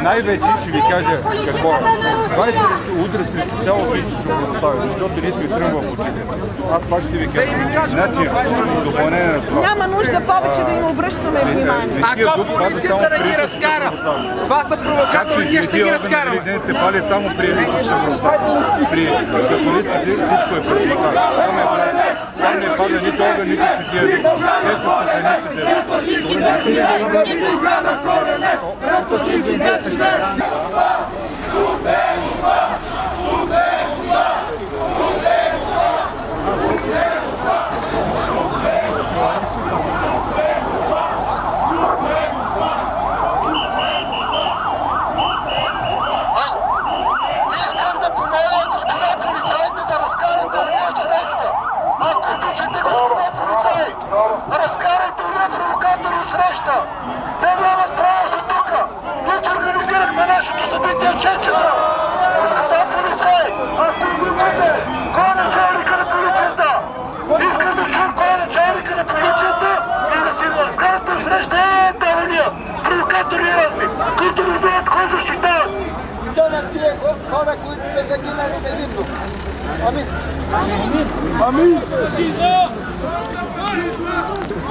най-вече ще ви кажа какво е. Това е удар срещу цялото източно православие, защото ние сме трън в очите. Аз пак ще ви кажа. Значи, допълнение на това. Няма нужда повече да им обръщаме внимание. Ако полицията да ги разкара, това са провокатори, ние ще ги разкараме. Ден се пали само при източно православие. При католиците всичко е противоправно. Там не пада нито огън, нито светия вик. Те са разкарайте ние провокатори среща! Те няма страна за тука! Ние се организирахме нашето събитие 6 часа! Това полицай! Ако имате! Кой е началника на полицията? Искам да чуем кой е началника на полицията и да си разкарате среща тавания! Провокатори разни, които не знаят кой защитават! То на тия хора, които са загинали невинно. Амин! Амин!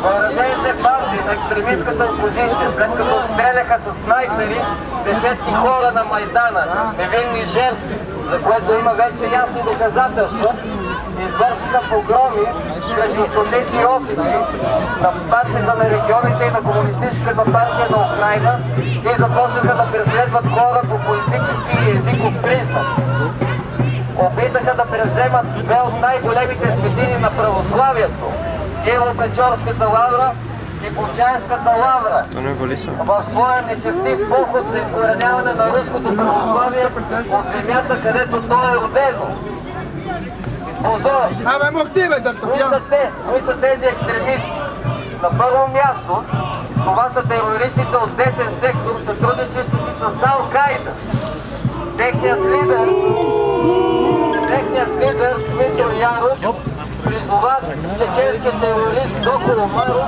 Въоръжените партии на екстремистката опозиция, след като стреляха с снайпери десетки хора на Майдана, невинни жертви, за което има вече ясни доказателства, извършиха погроми срещу стотици офиси на партията на регионите и на Комунистическата партия на Украйна и започнаха да преследват хора по политически и езиков признак. Опитаха да превземат две от най-големите светини на православието – Киево-Печорската лавра и Бучанската лавра. В своя нечестив поход за изкореняване на руското православие от земята, където то е родено. Позор! Кои са тези екстремисти? На първо място, това са терористите от десен сектор, сътрудничещи си с Ал-Кайда. Техният лидер Дмитрий Яров призова чеченския терорист Доко Омаров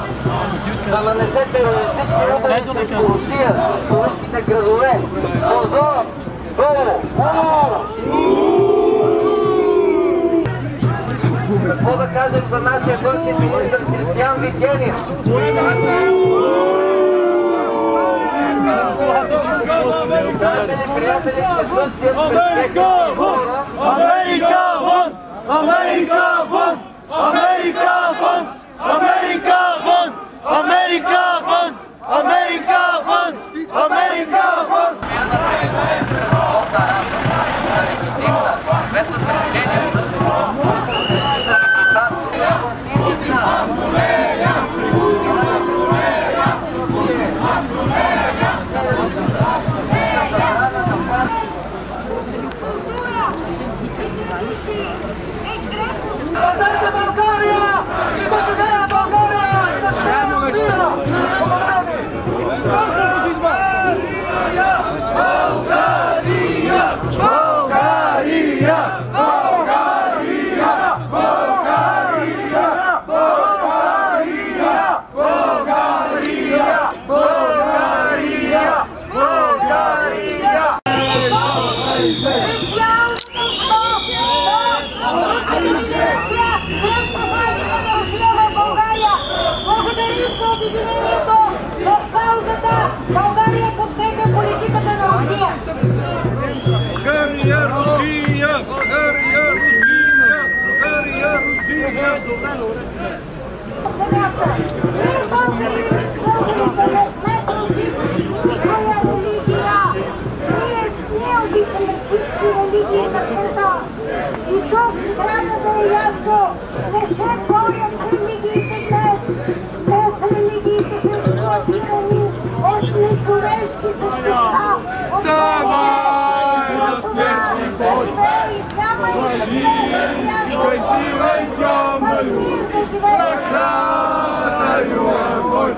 да нанесе терористични удари срещу Русия, срещу руските градове. Позор! Долу! Какво да кажем за нашия външен министър Кристиан Вигенин? Приятели, Америка вон! Америка вон! Америка вон! Америка вон! Америка вон! Америка вон! Америка вон! България подкрепя политиката на Русия! България, Русия! България, Русия! България, Русия! И то трябва да е ясно! Не се борят религиите днес! Днес религиите са експлоатирани от нечовешки същества! Ставай на смертни бой! Лъжичка и сила и тьомаю! Проклятаю огонь!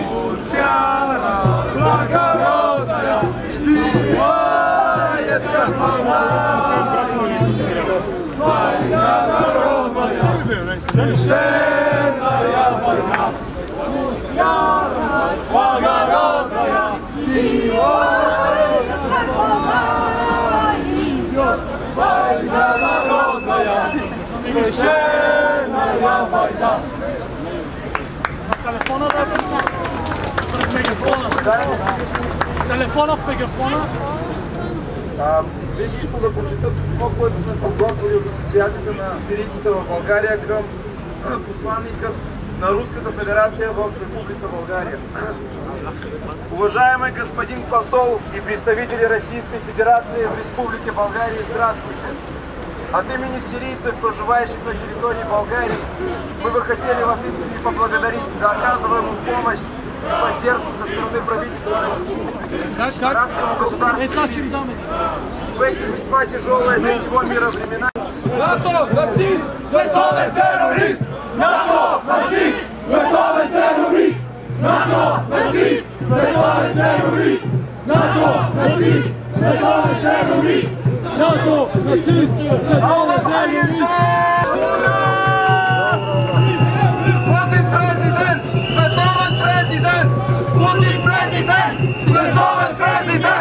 Пустяна, благородная! Силает как волна! Война народная! Священная война! Пустяна, благородная! Силает свещеная война. Телефона да телефона в мегафона. Бих искал да прочета писмо, което сме подготвили от асоциацията на сирийците в България към посланникът на Руската федерация в Република България. Уважаемый господин посол и представители Российской Федерации в Республике България, здравствуйте! От имени сирийцев, проживающих на территории Болгарии, мы бы хотели вас искренне поблагодарить за оказываемую помощь и поддержку со стороны правительства государства. В эти весьма тяжелые для всего мира времена. НАТО, нацист, световен терорист! НАТО, нацист, световен терорист! НАТО, нацист, световен терорист! НАТО, нацист, световен терорист! НАТО, нацист, световен терорист! Путин президент! Световен президент! Путин президент! Световен президент!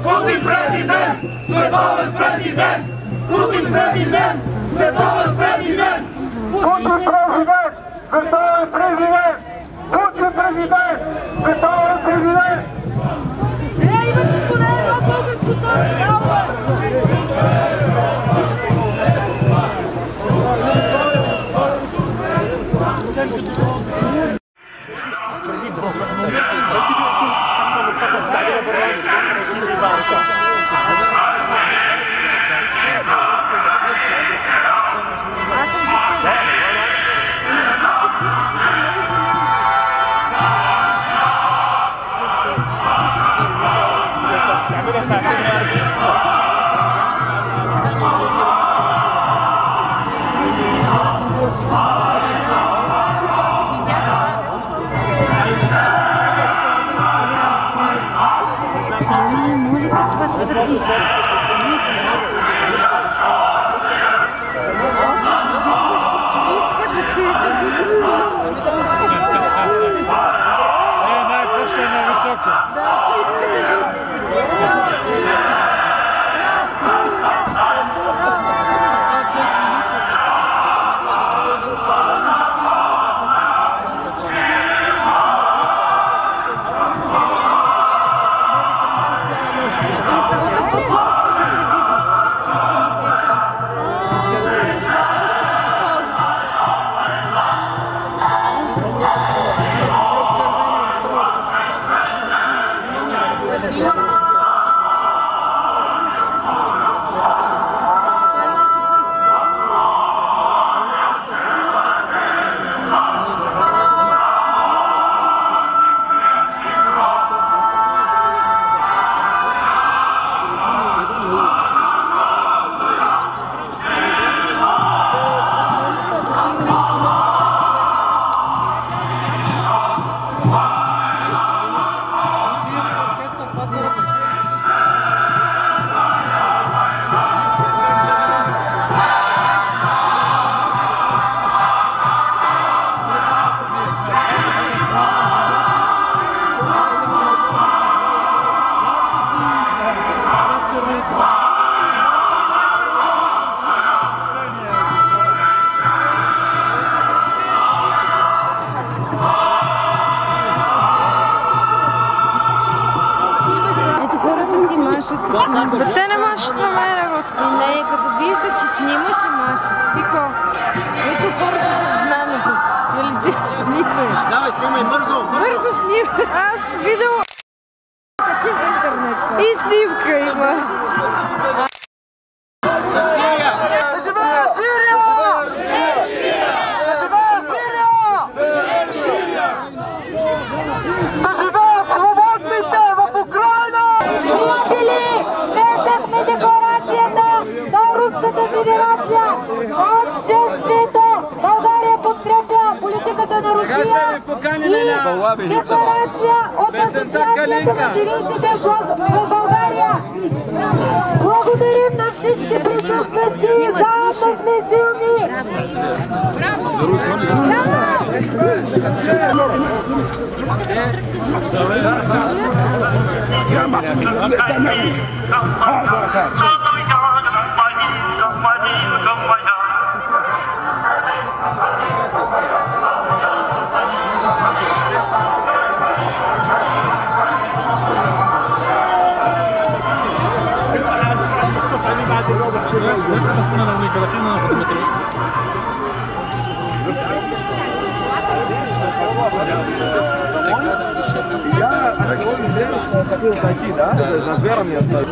Путин президент! Световен президент! Путин президент! Световен президент! Путин президент! Световен президент! Путин президент! Световен президент! Имате поне едно българско право! Аз съм диктатор. Бе, те не машат на мене, господи. Не, като вижда, че снимаш и машат. Тихо. Ето хората с знамето. Нали, снимай. Давай, снимай бързо! Бързо снимай. Аз видео качи в интернет. И снимка има. България подкрепя политиката на Русия и декларация от Асоциацията на сирийците в България. Благодарим на всички присъстващи, заедно сме силни! Я хотел зайти, да? За двером я стою.